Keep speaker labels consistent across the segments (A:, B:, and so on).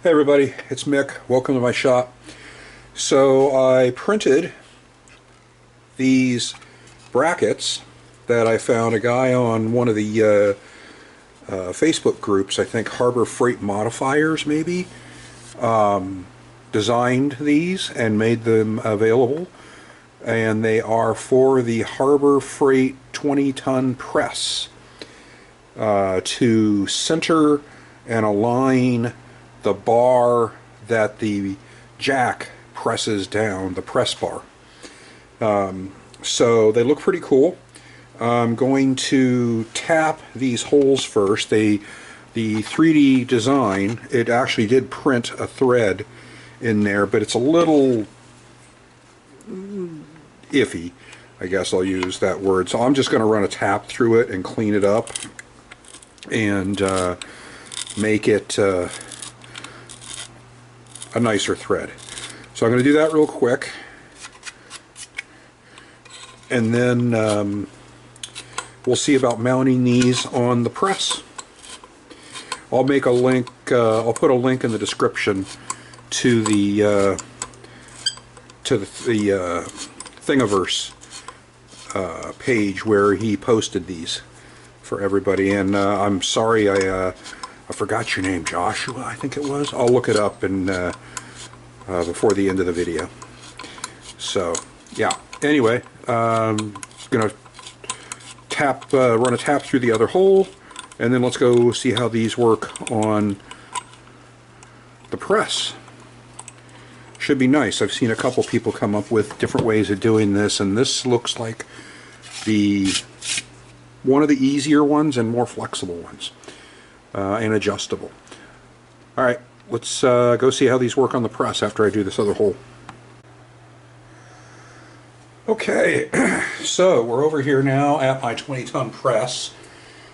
A: Hey everybody, it's Mick. Welcome to my shop. So I printed these brackets that I found. A guy on one of the Facebook groups, I think Harbor Freight Modifiers maybe, designed these and made them available. And they are for the Harbor Freight 20-ton press to center and align the bar that the jack presses down, the press bar. So they look pretty cool. I'm going to tap these holes first. The 3D design, it actually did print a thread in there, but it's a little iffy, I guess I'll use that word. So I'm just going to run a tap through it and clean it up and make it a nicer thread. So I'm going to do that real quick, and then we'll see about mounting these on the press. I'll make a link, I'll put a link in the description to the Thingiverse page where he posted these for everybody. And I'm sorry I forgot your name, Joshua, I think it was. I'll look it up and before the end of the video. So yeah, anyway, gonna run a tap through the other hole, and then let's go see how these work on the press. Should be nice. I've seen a couple people come up with different ways of doing this, and this looks like one of the easier ones and more flexible ones, and adjustable. Alright, let's go see how these work on the press after I do this other hole. Okay, so we're over here now at my 20-ton press.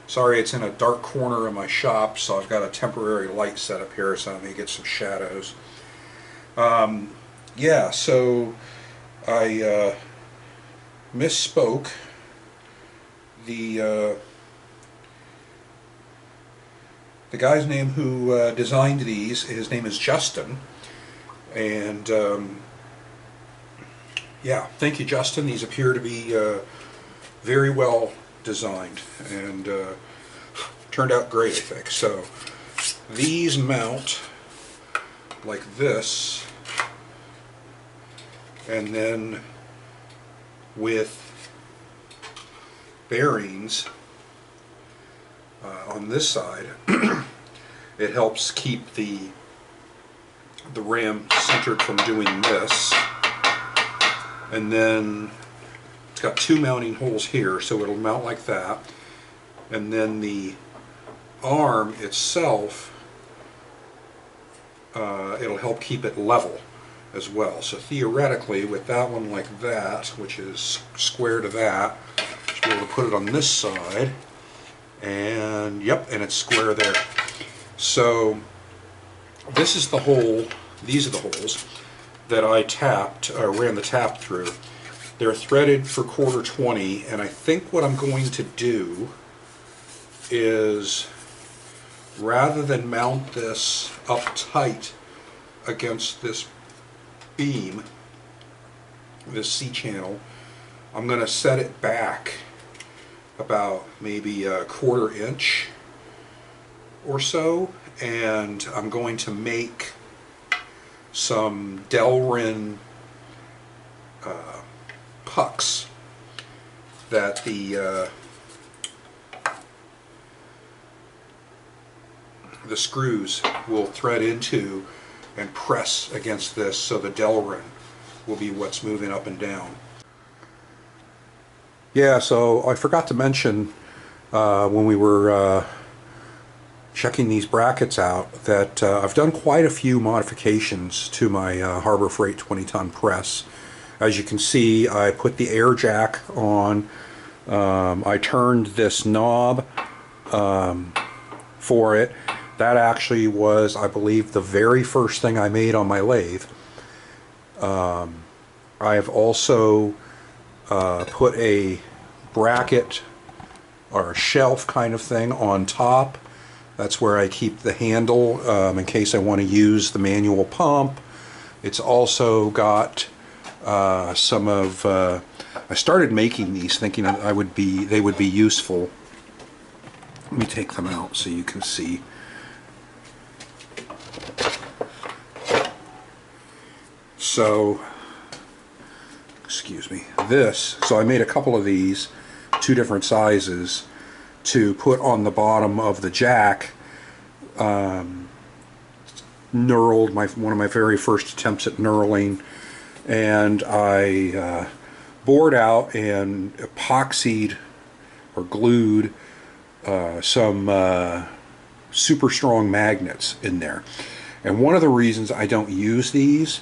A: Sorry, it's in a dark corner of my shop, so I've got a temporary light set up here so I may get some shadows. Yeah, so I misspoke. The guy's name who designed these, his name is Justin, and yeah, thank you, Justin. These appear to be very well designed and turned out great, I think. So these mount like this, and then with bearings on this side, it helps keep the ram centered from doing this. And then it's got two mounting holes here, so it'll mount like that. And then the arm itself, it'll help keep it level as well. So theoretically, with that one like that, which is square to that, should be able to put it on this side, and yep, and it's square there. So this is the hole, these are the holes that I ran the tap through. They're threaded for 1/4 20, and I think what I'm going to do is, rather than mount this up tight against this beam, this C-channel, I'm going to set it back about maybe a 1/4 inch or so, and I'm going to make some Delrin pucks that the screws will thread into and press against this, so the Delrin will be what's moving up and down. Yeah, so I forgot to mention when we were checking these brackets out that I've done quite a few modifications to my Harbor Freight 20-ton press. As you can see, I put the air jack on. I turned this knob for it. That actually was, I believe, the very first thing I made on my lathe. I have also put a bracket or a shelf kind of thing on top That's where I keep the handle in case I want to use the manual pump. It's also got some of, I started making these thinking they would be useful. Let me take them out so you can see. So, excuse me, so I made a couple of these, 2 different sizes, to put on the bottom of the jack. Knurled, one of my very first attempts at knurling, and I bored out and epoxied or glued some super strong magnets in there. And one of the reasons I don't use these,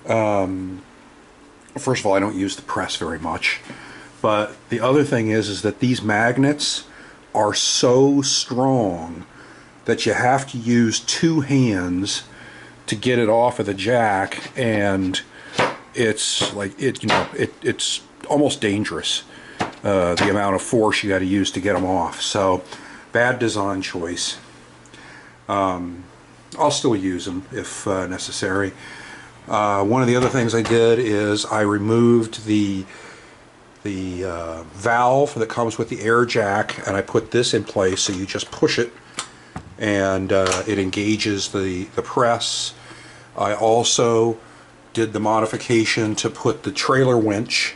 A: first of all, I don't use the press very much, but the other thing is that these magnets are so strong that you have to use 2 hands to get it off of the jack, and it's like it's almost dangerous, the amount of force you got to use to get them off. So bad design choice. I'll still use them if necessary. One of the other things I did is I removed the valve that comes with the air jack, and I put this in place, so you just push it and it engages the press. I also did the modification to put the trailer winch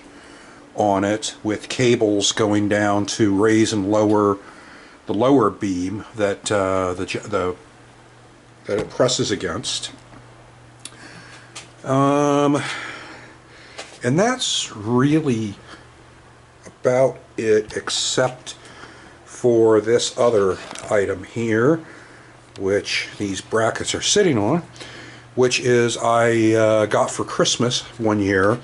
A: on it with cables going down to raise and lower the lower beam that that it presses against. And that's really about it, except for this other item here, which these brackets are sitting on, which is I got for Christmas one year, a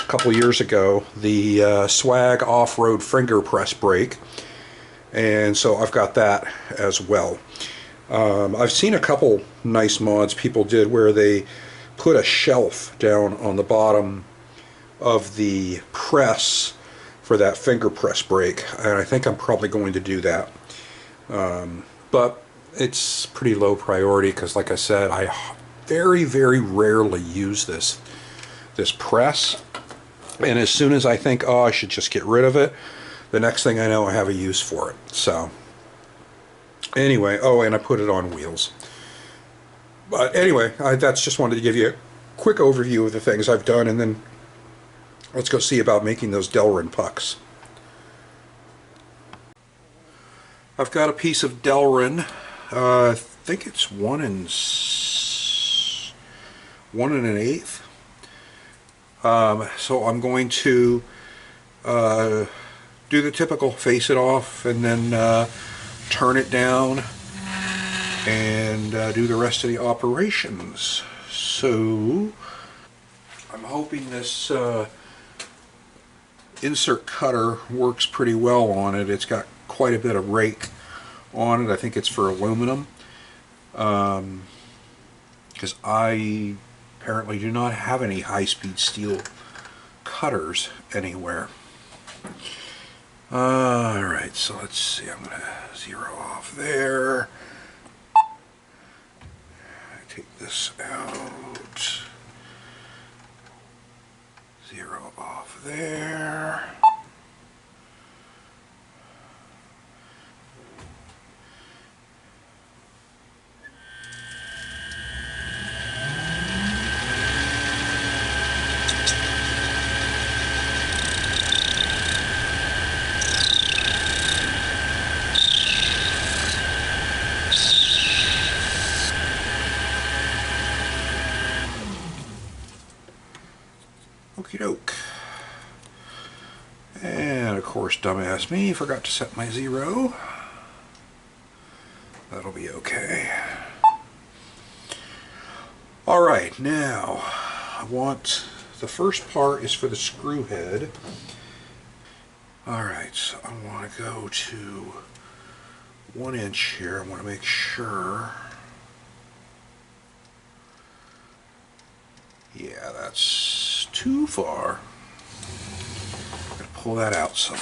A: couple years ago, the Swag off-road finger press brake, and so I've got that as well. I've seen a couple nice mods people did where they put a shelf down on the bottom of the press for that finger press brake, and I think I'm probably going to do that. But it's pretty low priority because, like I said, I very, very rarely use this press, and as soon as I think, oh, I should just get rid of it, the next thing I know I have a use for it. So anyway, oh, and I put it on wheels. But anyway, that's just wanted to give you a quick overview of the things I've done, and then let's go see about making those Delrin pucks. I've got a piece of Delrin. I think it's 1 1/8. So I'm going to do the typical face it off and then turn it down and do the rest of the operations. So I'm hoping this insert cutter works pretty well on it. It's got quite a bit of rake on it. I think it's for aluminum, because I apparently do not have any high-speed steel cutters anywhere. Alright, so let's see, I'm going to zero off there. Take this out. Zero off there. Okie doke. And of course, dumbass me, forgot to set my zero. That'll be okay. Alright, now I want, the first part is for the screw head. Alright, so I want to go to 1 inch here. I want to make sure. Yeah, that's too far. I'm going to pull that out some.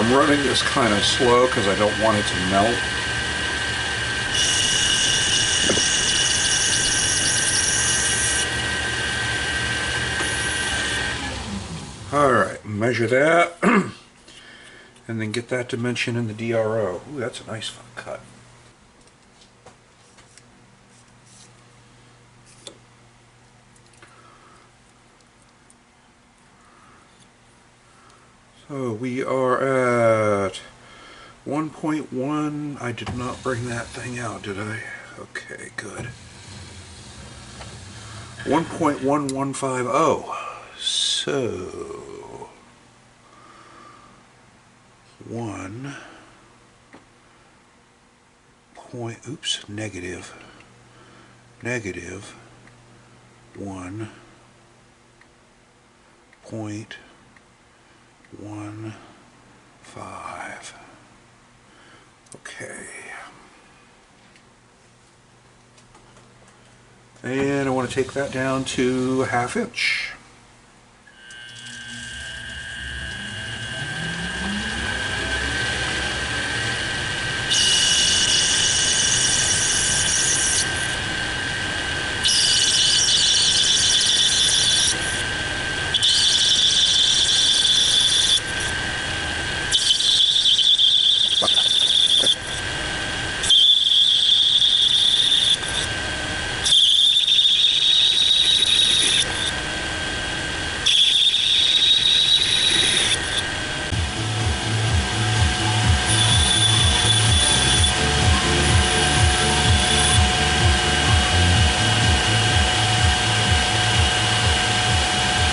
A: I'm running this kind of slow because I don't want it to melt. Alright, measure that, and then get that dimension in the DRO. Ooh, that's a nice cut. So we are at 1.1. I did not bring that thing out, did I? Okay, good. 1.1150. So 1 point, oops, negative 1.15. Okay. And I want to take that down to 1/2 inch.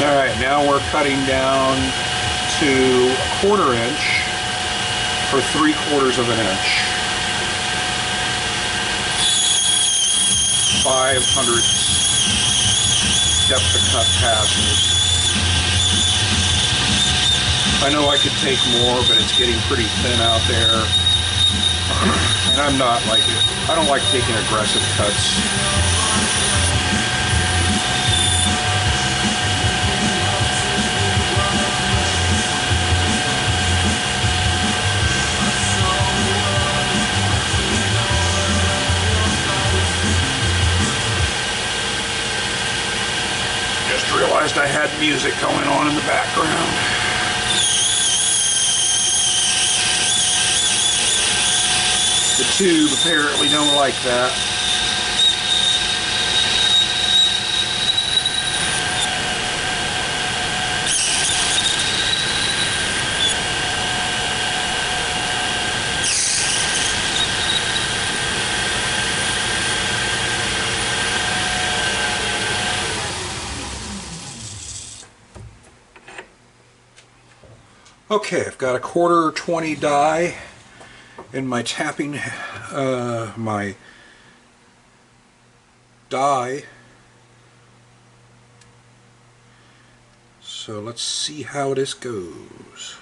A: Alright, now we're cutting down to 1/4 inch for 3/4 of an inch. 500 depth of cut passes. I know I could take more, but it's getting pretty thin out there. And I'm not like it. I don't like taking aggressive cuts. Realized I had music going on in the background. The tube apparently don't like that. Okay, I've got a 1/4 20 die in my tapping, my die. So let's see how this goes.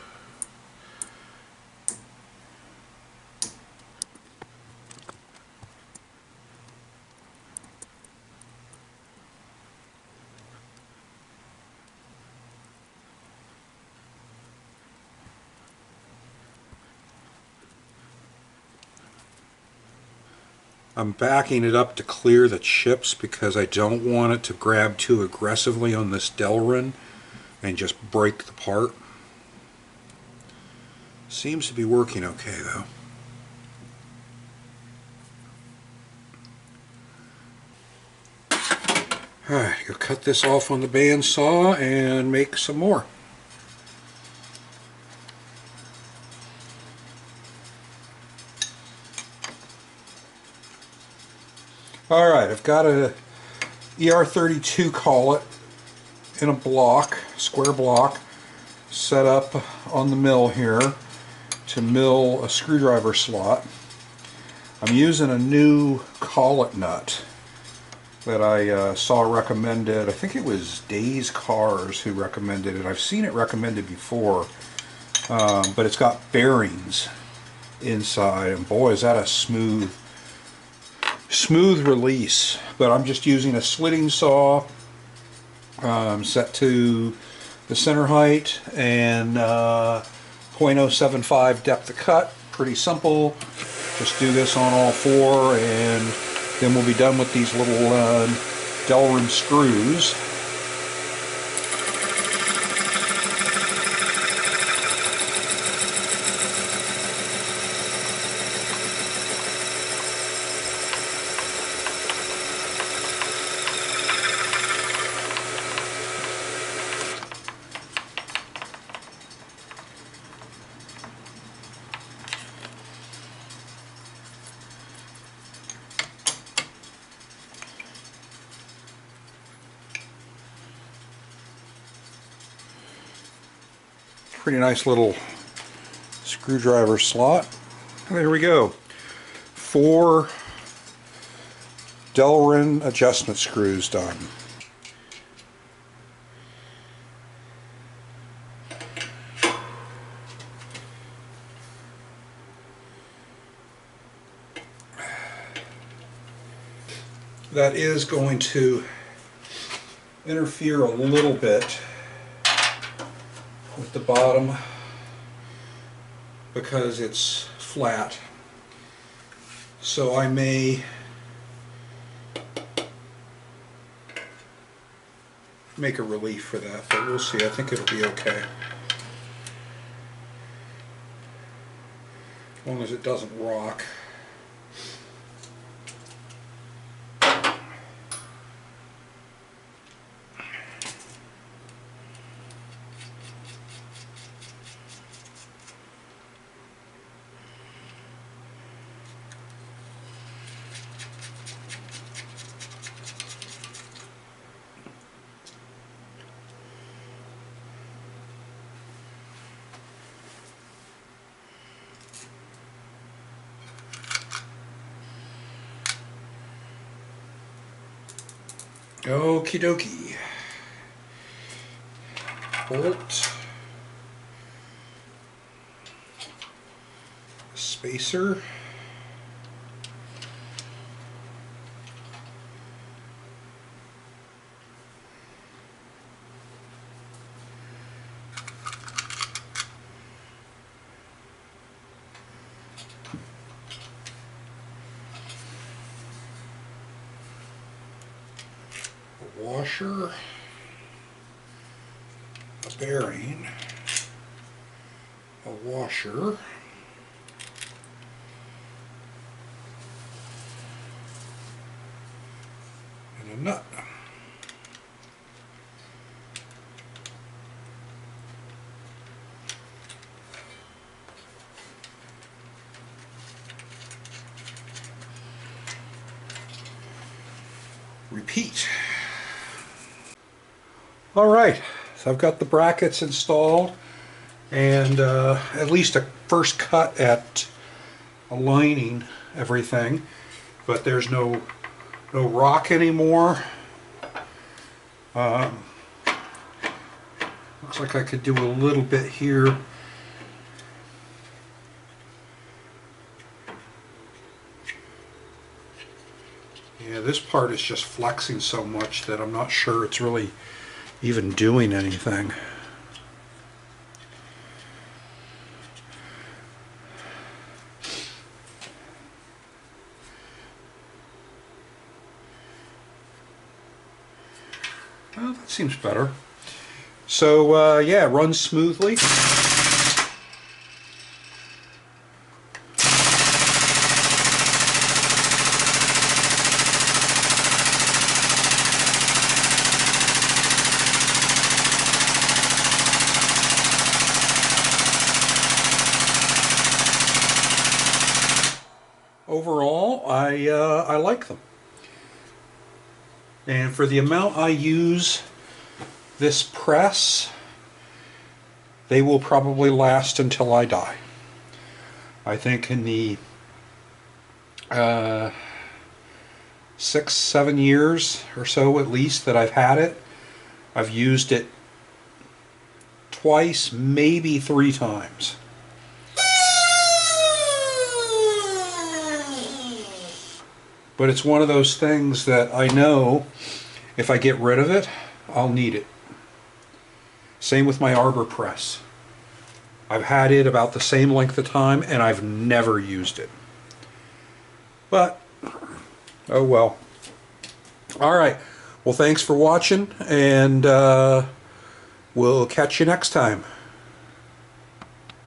A: I'm backing it up to clear the chips because I don't want it to grab too aggressively on this Delrin and just break the part. Seems to be working okay though. Alright, go cut this off on the bandsaw and make some more. Alright, I've got a ER32 collet in a block, square block, set up on the mill here to mill a screwdriver slot. I'm using a new collet nut that I saw recommended. I think it was Days Cars who recommended it. I've seen it recommended before, but it's got bearings inside, and boy is that a smooth release. But I'm just using a slitting saw set to the center height and .075 depth of cut. Pretty simple. Just do this on all four, and then we'll be done with these little Delrin screws. Pretty nice little screwdriver slot. There we go. 4 Delrin adjustment screws done. That is going to interfere a little bit with the bottom because it's flat, so I may make a relief for that, but we'll see. I think it'll be okay as long as it doesn't rock. Okie dokie. Bolt. Spacer. Washer, a bearing, a washer, and a nut. Repeat. Alright, so I've got the brackets installed and at least a first cut at aligning everything, but there's no rock anymore. Looks like I could do a little bit here. Yeah, this part is just flexing so much that I'm not sure it's really even doing anything. Well, that seems better. So yeah, it runs smoothly. Overall, I like them. And for the amount I use this press, they will probably last until I die. I think in the 6-7 years or so at least that I've had it, I've used it twice, maybe 3 times. But it's one of those things that I know if I get rid of it, I'll need it. Same with my arbor press. I've had it about the same length of time and I've never used it. But, oh well. Alright, well thanks for watching, and we'll catch you next time.